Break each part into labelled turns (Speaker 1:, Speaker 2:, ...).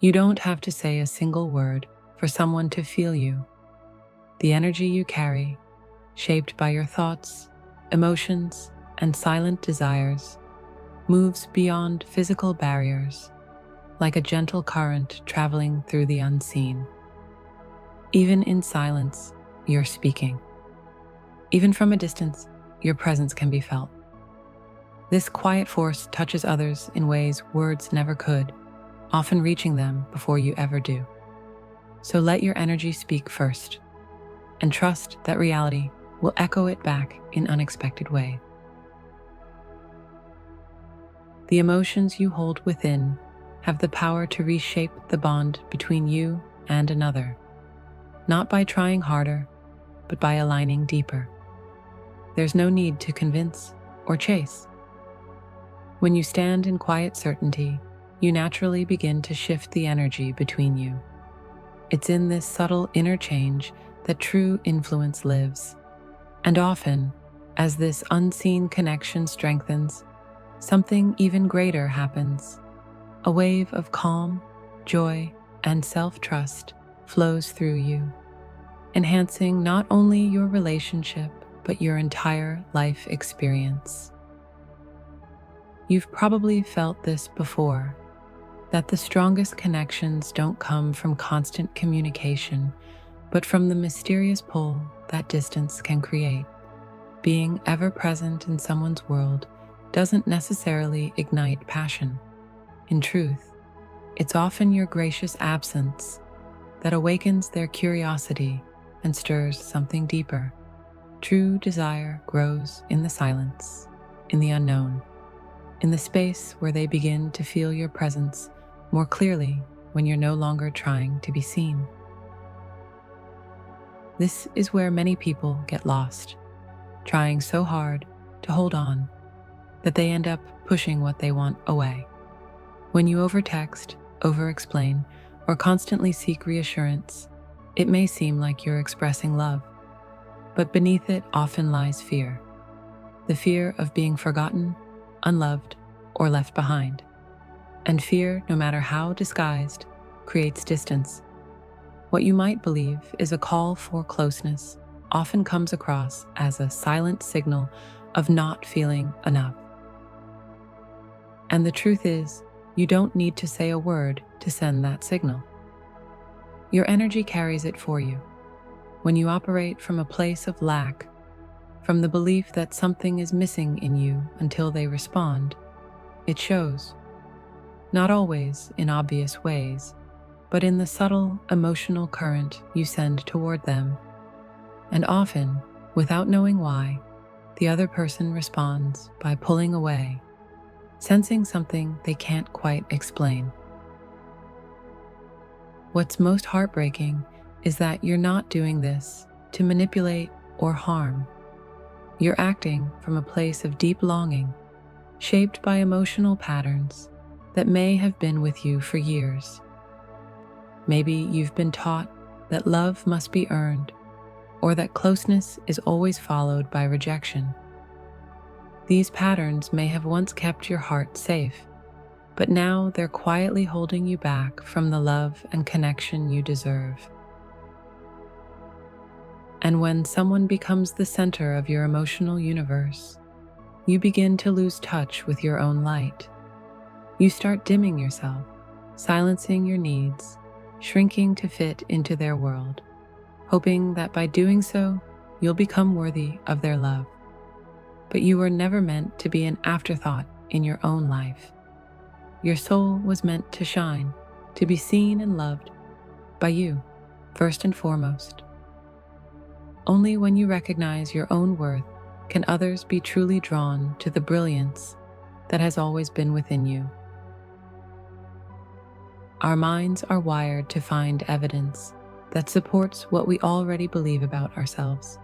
Speaker 1: You don't have to say a single word for someone to feel you. The energy you carry, shaped by your thoughts, emotions, and silent desires, moves beyond physical barriers, like a gentle current traveling through the unseen. Even in silence, you're speaking. Even from a distance, your presence can be felt. This quiet force touches others in ways words never could, often reaching them before you ever do. So let your energy speak first, and trust that reality will echo it back in unexpected ways. The emotions you hold within have the power to reshape the bond between you and another, not by trying harder, but by aligning deeper. There's no need to convince or chase. When you stand in quiet certainty, you naturally begin to shift the energy between you. It's in this subtle interchange that true influence lives. And often, as this unseen connection strengthens, something even greater happens. A wave of calm, joy, and self-trust flows through you, enhancing not only your relationship, but your entire life experience. You've probably felt this before, that the strongest connections don't come from constant communication, but from the mysterious pull that distance can create. Being ever present in someone's world doesn't necessarily ignite passion. In truth, it's often your gracious absence that awakens their curiosity and stirs something deeper. True desire grows in the silence, in the unknown, in the space where they begin to feel your presence more clearly when you're no longer trying to be seen. This is where many people get lost, trying so hard to hold on that they end up pushing what they want away. When you overtext, over-explain, or constantly seek reassurance, it may seem like you're expressing love, but beneath it often lies fear. The fear of being forgotten, unloved, or left behind. And fear, no matter how disguised, creates distance. What you might believe is a call for closeness often comes across as a silent signal of not feeling enough. And the truth is, you don't need to say a word to send that signal. Your energy carries it for you. When you operate from a place of lack, from the belief that something is missing in you until they respond, it shows. Not always in obvious ways, but in the subtle emotional current you send toward them. And often, without knowing why, the other person responds by pulling away, sensing something they can't quite explain. What's most heartbreaking is that you're not doing this to manipulate or harm. You're acting from a place of deep longing, shaped by emotional patterns that may have been with you for years. Maybe you've been taught that love must be earned, or that closeness is always followed by rejection. These patterns may have once kept your heart safe, but now they're quietly holding you back from the love and connection you deserve. And when someone becomes the center of your emotional universe, you begin to lose touch with your own light. You start dimming yourself, silencing your needs, shrinking to fit into their world, hoping that by doing so, you'll become worthy of their love. But you were never meant to be an afterthought in your own life. Your soul was meant to shine, to be seen and loved by you, first and foremost. Only when you recognize your own worth can others be truly drawn to the brilliance that has always been within you. Our minds are wired to find evidence that supports what we already believe about ourselves.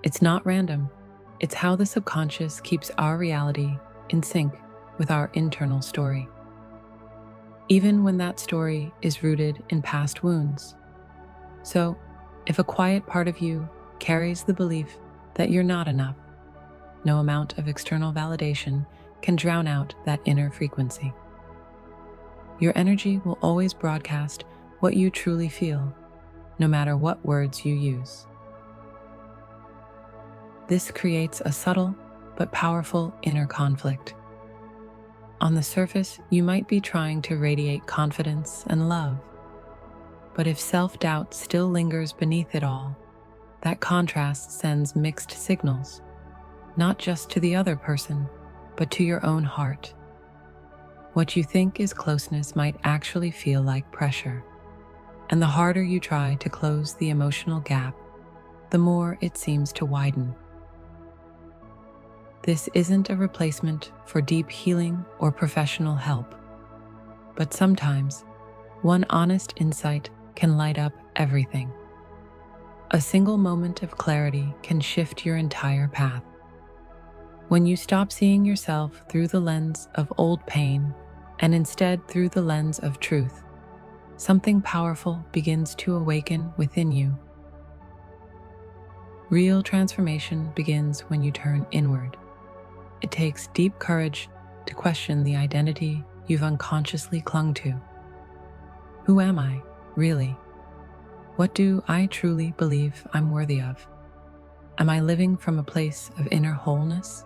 Speaker 1: It's not random. It's how the subconscious keeps our reality in sync with our internal story, even when that story is rooted in past wounds. So, if a quiet part of you carries the belief that you're not enough, no amount of external validation can drown out that inner frequency. Your energy will always broadcast what you truly feel, no matter what words you use. This creates a subtle but powerful inner conflict. On the surface, you might be trying to radiate confidence and love, but if self-doubt still lingers beneath it all, that contrast sends mixed signals, not just to the other person, but to your own heart. What you think is closeness might actually feel like pressure, and the harder you try to close the emotional gap, the more it seems to widen. This isn't a replacement for deep healing or professional help, but sometimes one honest insight can light up everything. A single moment of clarity can shift your entire path. When you stop seeing yourself through the lens of old pain and instead through the lens of truth, something powerful begins to awaken within you. Real transformation begins when you turn inward. It takes deep courage to question the identity you've unconsciously clung to. Who am I, really? What do I truly believe I'm worthy of? Am I living from a place of inner wholeness?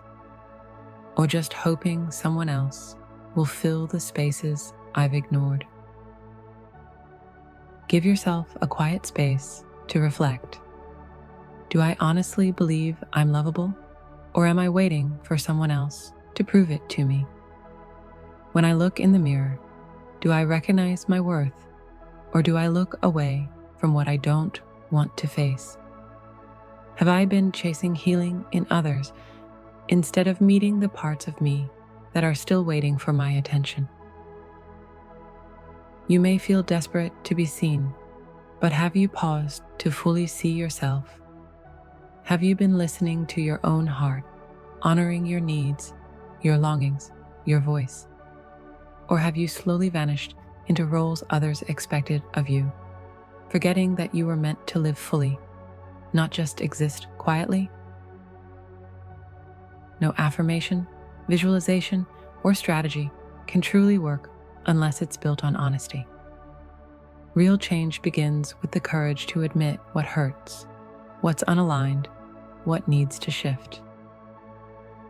Speaker 1: Or just hoping someone else will fill the spaces I've ignored? Give yourself a quiet space to reflect. Do I honestly believe I'm lovable? Or am I waiting for someone else to prove it to me? When I look in the mirror, do I recognize my worth? Or do I look away from what I don't want to face? Have I been chasing healing in others instead of meeting the parts of me that are still waiting for my attention? You may feel desperate to be seen, but have you paused to fully see yourself? Have you been listening to your own heart, honoring your needs, your longings, your voice? Or have you slowly vanished into roles others expected of you, forgetting that you were meant to live fully, not just exist quietly? No affirmation, visualization, or strategy can truly work unless it's built on honesty. Real change begins with the courage to admit what hurts, what's unaligned, what needs to shift.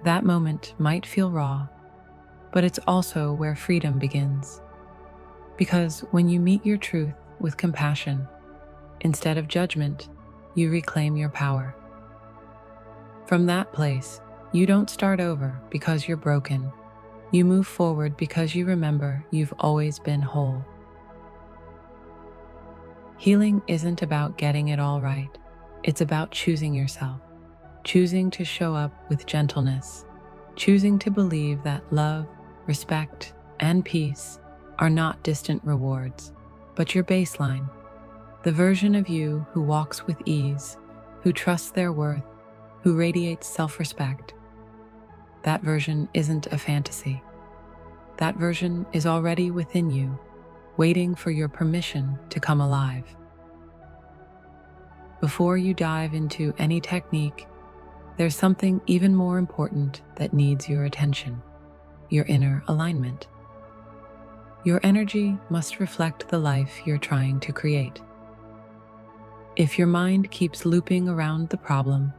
Speaker 1: That moment might feel raw, but it's also where freedom begins. Because when you meet your truth with compassion, instead of judgment, you reclaim your power. From that place, you don't start over because you're broken. You move forward because you remember you've always been whole. Healing isn't about getting it all right. It's about choosing yourself, choosing to show up with gentleness, choosing to believe that love, respect, and peace are not distant rewards, but your baseline, the version of you who walks with ease, who trusts their worth, who radiates self-respect. That version isn't a fantasy. That version is already within you, waiting for your permission to come alive. Before you dive into any technique, there's something even more important that needs your attention: your inner alignment. Your energy must reflect the life you're trying to create. If your mind keeps looping around the problem,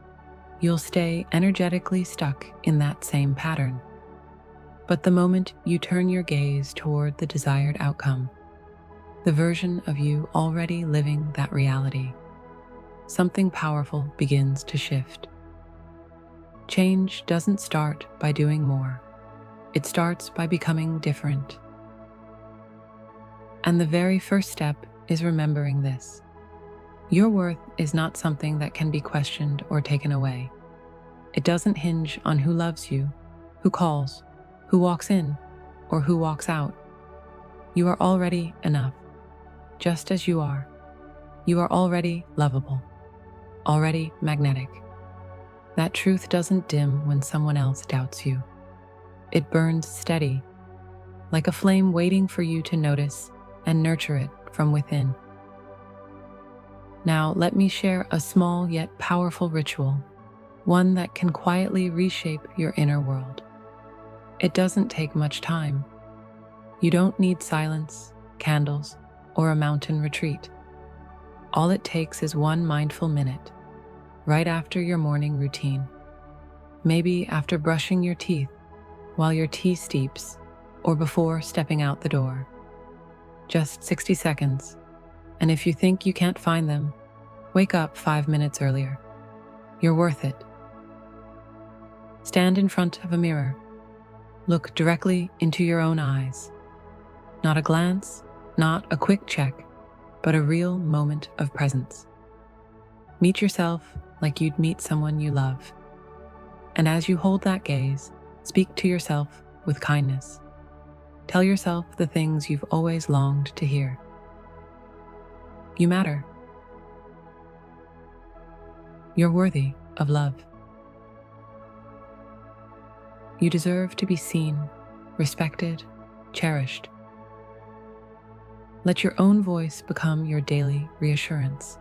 Speaker 1: you'll stay energetically stuck in that same pattern. But the moment you turn your gaze toward the desired outcome, the version of you already living that reality, something powerful begins to shift. Change doesn't start by doing more. It starts by becoming different. And the very first step is remembering this. Your worth is not something that can be questioned or taken away. It doesn't hinge on who loves you, who calls, who walks in, or who walks out. You are already enough, just as you are. You are already lovable, already magnetic. That truth doesn't dim when someone else doubts you. It burns steady, like a flame waiting for you to notice and nurture it from within. Now, let me share a small yet powerful ritual, one that can quietly reshape your inner world. It doesn't take much time. You don't need silence, candles, or a mountain retreat. All it takes is one mindful minute, right after your morning routine. Maybe after brushing your teeth, while your tea steeps, or before stepping out the door. Just 60 seconds, and if you think you can't find them, wake up 5 minutes earlier. You're worth it. Stand in front of a mirror. Look directly into your own eyes. Not a glance, not a quick check, but a real moment of presence. Meet yourself like you'd meet someone you love. And as you hold that gaze, speak to yourself with kindness. Tell yourself the things you've always longed to hear. You matter. You're worthy of love. You deserve to be seen, respected, cherished. Let your own voice become your daily reassurance.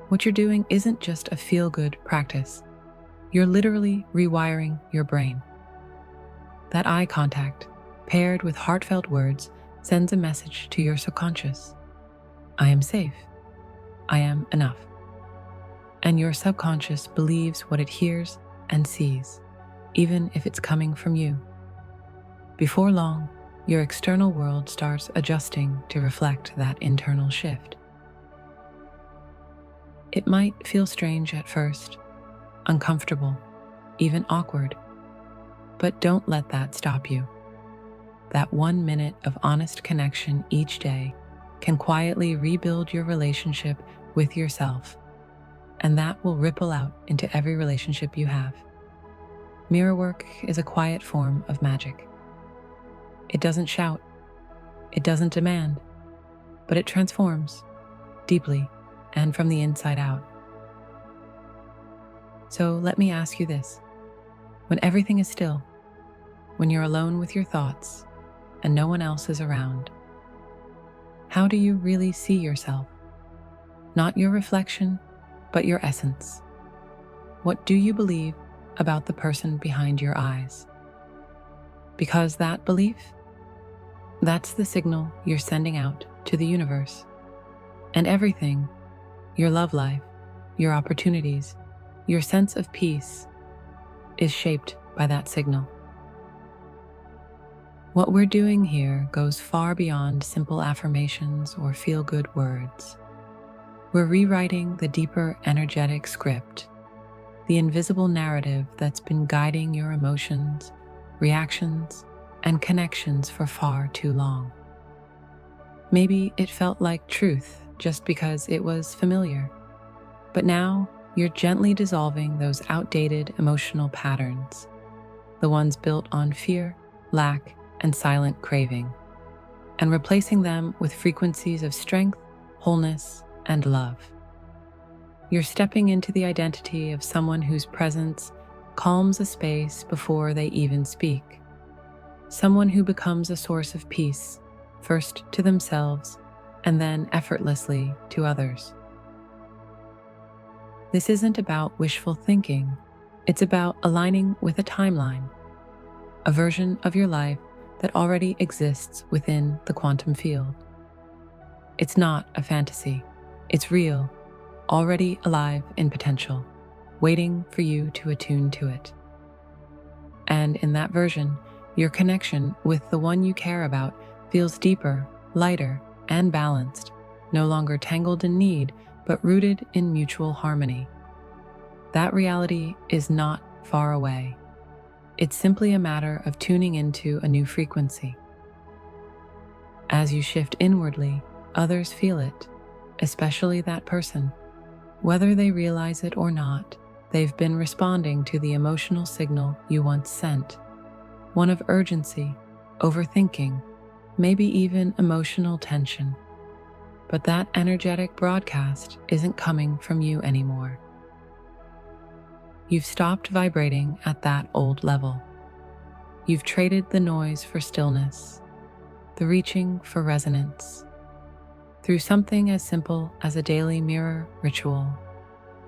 Speaker 1: What you're doing isn't just a feel-good practice. You're literally rewiring your brain. That eye contact, paired with heartfelt words, sends a message to your subconscious. I am safe. I am enough. And your subconscious believes what it hears and sees, even if it's coming from you. Before long, your external world starts adjusting to reflect that internal shift. It might feel strange at first, uncomfortable, even awkward, but don't let that stop you. That 1 minute of honest connection each day can quietly rebuild your relationship with yourself, and that will ripple out into every relationship you have. Mirror work is a quiet form of magic. It doesn't shout, it doesn't demand, but it transforms deeply and from the inside out. So let me ask you this. When everything is still, when you're alone with your thoughts and no one else is around, how do you really see yourself? Not your reflection, but your essence. What do you believe about the person behind your eyes? Because that belief, that's the signal you're sending out to the universe. And everything, your love life, your opportunities, your sense of peace, is shaped by that signal. What we're doing here goes far beyond simple affirmations or feel-good words. We're rewriting the deeper energetic script, the invisible narrative that's been guiding your emotions, reactions, and connections for far too long. Maybe it felt like truth just because it was familiar, but now you're gently dissolving those outdated emotional patterns, the ones built on fear, lack, and silent craving, and replacing them with frequencies of strength, wholeness, and love. You're stepping into the identity of someone whose presence calms a space before they even speak. Someone who becomes a source of peace, first to themselves and then effortlessly to others. This isn't about wishful thinking. It's about aligning with a timeline, a version of your life that already exists within the quantum field. It's not a fantasy. It's real, already alive in potential, waiting for you to attune to it. And in that version, your connection with the one you care about feels deeper, lighter, and balanced, no longer tangled in need, but rooted in mutual harmony. That reality is not far away. It's simply a matter of tuning into a new frequency. As you shift inwardly, others feel it, especially that person. Whether they realize it or not, they've been responding to the emotional signal you once sent. One of urgency, overthinking, maybe even emotional tension. But that energetic broadcast isn't coming from you anymore. You've stopped vibrating at that old level. You've traded the noise for stillness, the reaching for resonance. Through something as simple as a daily mirror ritual,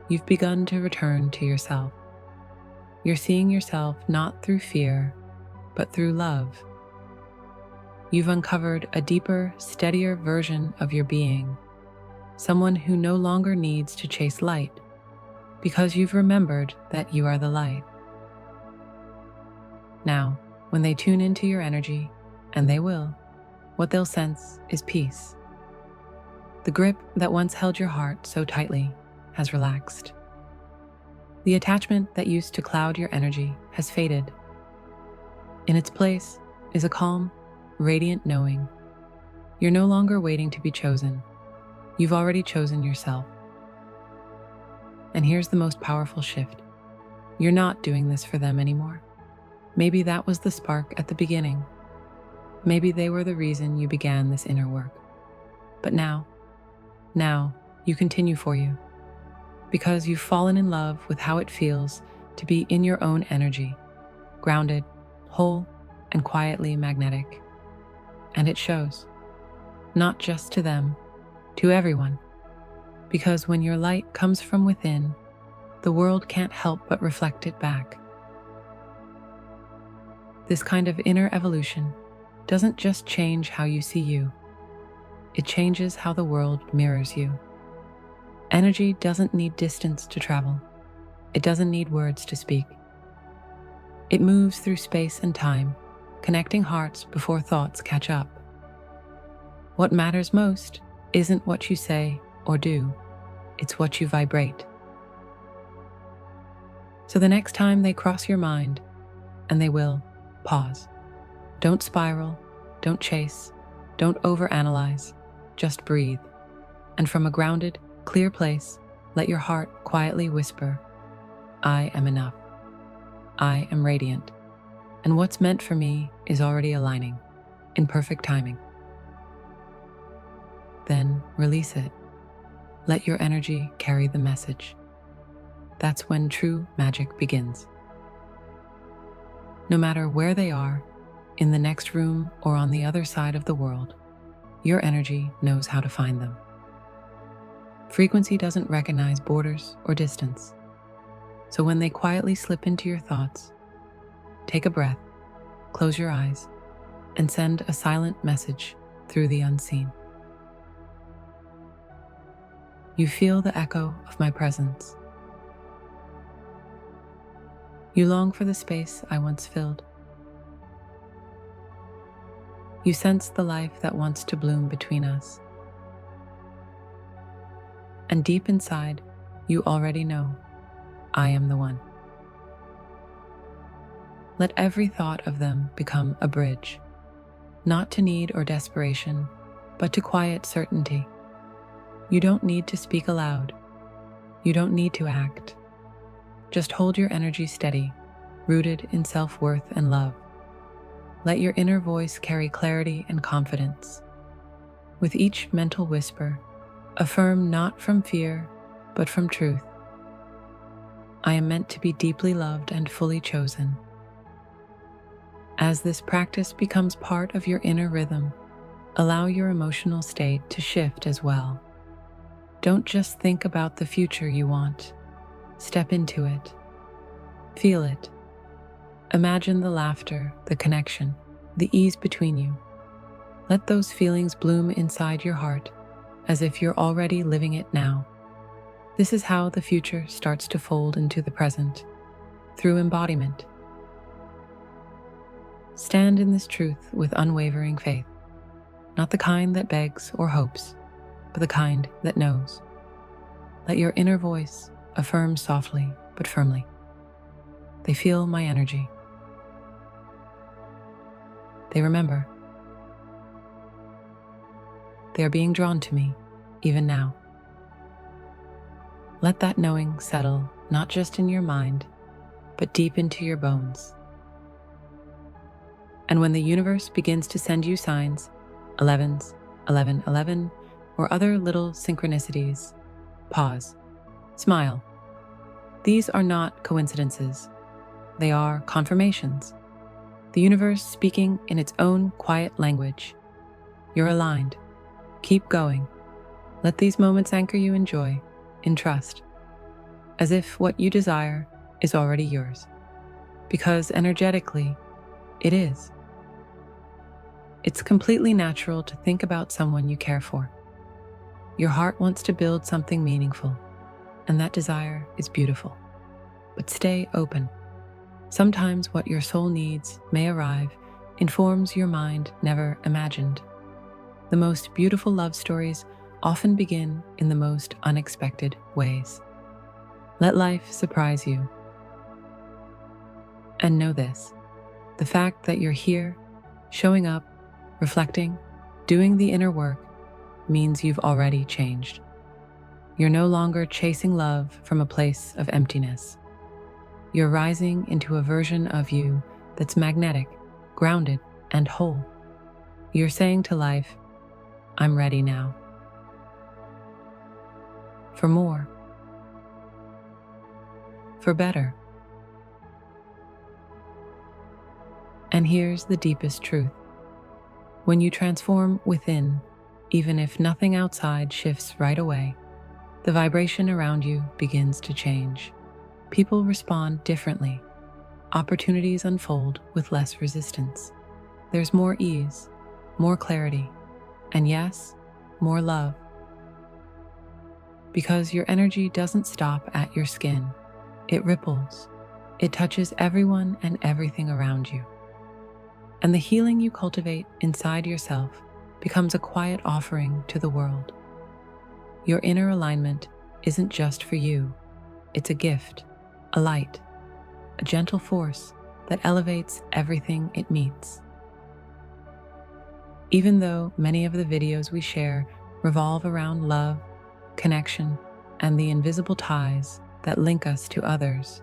Speaker 1: you've begun to return to yourself. You're seeing yourself not through fear, but through love. you've uncovered a deeper, steadier version of your being, someone who no longer needs to chase light, because you've remembered that you are the light. Now, when they tune into your energy, and they will, what they'll sense is peace. The grip that once held your heart so tightly has relaxed. The attachment that used to cloud your energy has faded. In its place is a calm, radiant knowing. You're no longer waiting to be chosen. You've already chosen yourself. And here's the most powerful shift. You're not doing this for them anymore. Maybe that was the spark at the beginning. Maybe they were the reason you began this inner work. But now you continue for you, because you've fallen in love with how it feels to be in your own energy, grounded, whole, and quietly magnetic. And it shows, not just to them, to everyone. Because when your light comes from within, the world can't help but reflect it back. This kind of inner evolution doesn't just change how you see you, it changes how the world mirrors you. Energy doesn't need distance to travel. It doesn't need words to speak. It moves through space and time, connecting hearts before thoughts catch up. What matters most isn't what you say or do, it's what you vibrate. So the next time they cross your mind, and they will, pause. Don't spiral, don't chase, don't overanalyze, just breathe. And from a grounded, clear place, let your heart quietly whisper, I am enough. I am radiant. And what's meant for me is already aligning, in perfect timing. Then release it. Let your energy carry the message. That's when true magic begins. No matter where they are, in the next room or on the other side of the world, your energy knows how to find them. Frequency doesn't recognize borders or distance. So when they quietly slip into your thoughts, take a breath, close your eyes, and send a silent message through the unseen. You feel the echo of my presence. You long for the space I once filled. You sense the life that wants to bloom between us. And deep inside, you already know, I am the one. Let every thought of them become a bridge, not to need or desperation, but to quiet certainty. You don't need to speak aloud. You don't need to act. Just hold your energy steady, rooted in self-worth and love. Let your inner voice carry clarity and confidence. With each mental whisper, affirm not from fear, but from truth. I am meant to be deeply loved and fully chosen. As this practice becomes part of your inner rhythm, allow your emotional state to shift as well. Don't just think about the future you want. Step into it. Feel it. Imagine the laughter, the connection, the ease between you. Let those feelings bloom inside your heart, as if you're already living it now. This is how the future starts to fold into the present, through embodiment. Stand in this truth with unwavering faith, not the kind that begs or hopes, but the kind that knows. Let your inner voice affirm softly but firmly. They feel my energy. They remember. They are being drawn to me, even now. Let that knowing settle not just in your mind, but deep into your bones. And when the universe begins to send you signs, 11s, 1111, or other little synchronicities, pause, smile. These are not coincidences. They are confirmations. The universe speaking in its own quiet language. You're aligned. Keep going. Let these moments anchor you in joy, in trust, as if what you desire is already yours. Because energetically, it is. It's completely natural to think about someone you care for. Your heart wants to build something meaningful, and that desire is beautiful. But stay open. Sometimes what your soul needs may arrive in forms your mind never imagined. The most beautiful love stories often begin in the most unexpected ways. Let life surprise you. And know this, the fact that you're here, showing up, reflecting, doing the inner work, means you've already changed. You're no longer chasing love from a place of emptiness. You're rising into a version of you that's magnetic, grounded, and whole. You're saying to life, I'm ready now. For more. For better. And here's the deepest truth. When you transform within, even if nothing outside shifts right away, the vibration around you begins to change. People respond differently. Opportunities unfold with less resistance. There's more ease, more clarity, and yes, more love. Because your energy doesn't stop at your skin. It ripples. It touches everyone and everything around you. And the healing you cultivate inside yourself becomes a quiet offering to the world. Your inner alignment isn't just for you. It's a gift, a light, a gentle force that elevates everything it meets. Even though many of the videos we share revolve around love, connection, and the invisible ties that link us to others,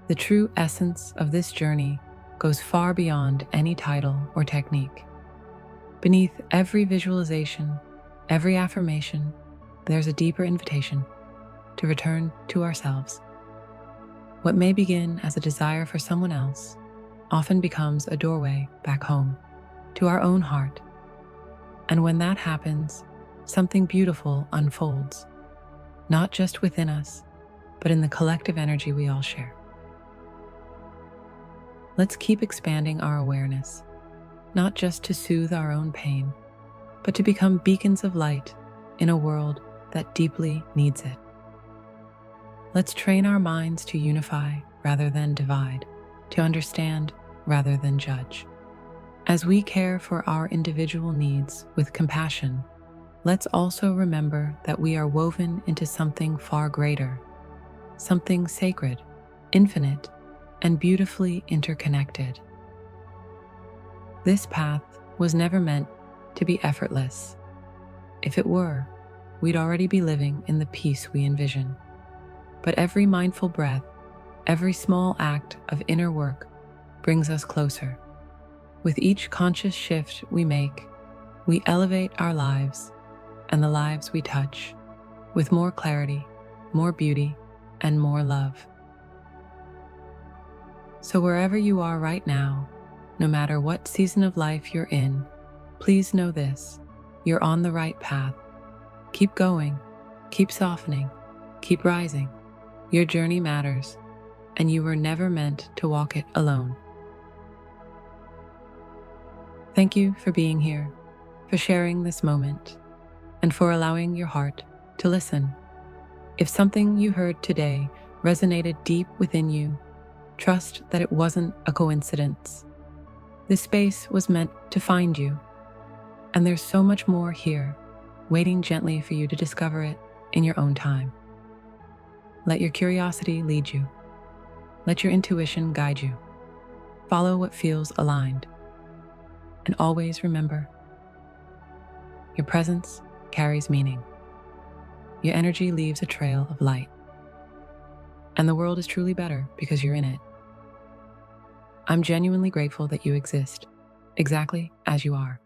Speaker 1: the true essence of this journey goes far beyond any title or technique. Beneath every visualization, every affirmation, there's a deeper invitation to return to ourselves. What may begin as a desire for someone else often becomes a doorway back home, to our own heart. And when that happens, something beautiful unfolds, not just within us, but in the collective energy we all share. Let's keep expanding our awareness, not just to soothe our own pain, but to become beacons of light in a world that deeply needs it. Let's train our minds to unify rather than divide, to understand rather than judge. As we care for our individual needs with compassion, let's also remember that we are woven into something far greater, something sacred, infinite, and beautifully interconnected. This path was never meant to be effortless. If it were, we'd already be living in the peace we envision. But every mindful breath, every small act of inner work brings us closer. With each conscious shift we make, we elevate our lives and the lives we touch with more clarity, more beauty, and more love. So wherever you are right now, no matter what season of life you're in, please know this, you're on the right path. Keep going, keep softening, keep rising. Your journey matters, and you were never meant to walk it alone. Thank you for being here, for sharing this moment, and for allowing your heart to listen. If something you heard today resonated deep within you, trust that it wasn't a coincidence. This space was meant to find you, and there's so much more here, waiting gently for you to discover it in your own time. Let your curiosity lead you. Let your intuition guide you. Follow what feels aligned. And always remember, your presence carries meaning. Your energy leaves a trail of light. And the world is truly better because you're in it. I'm genuinely grateful that you exist, exactly as you are.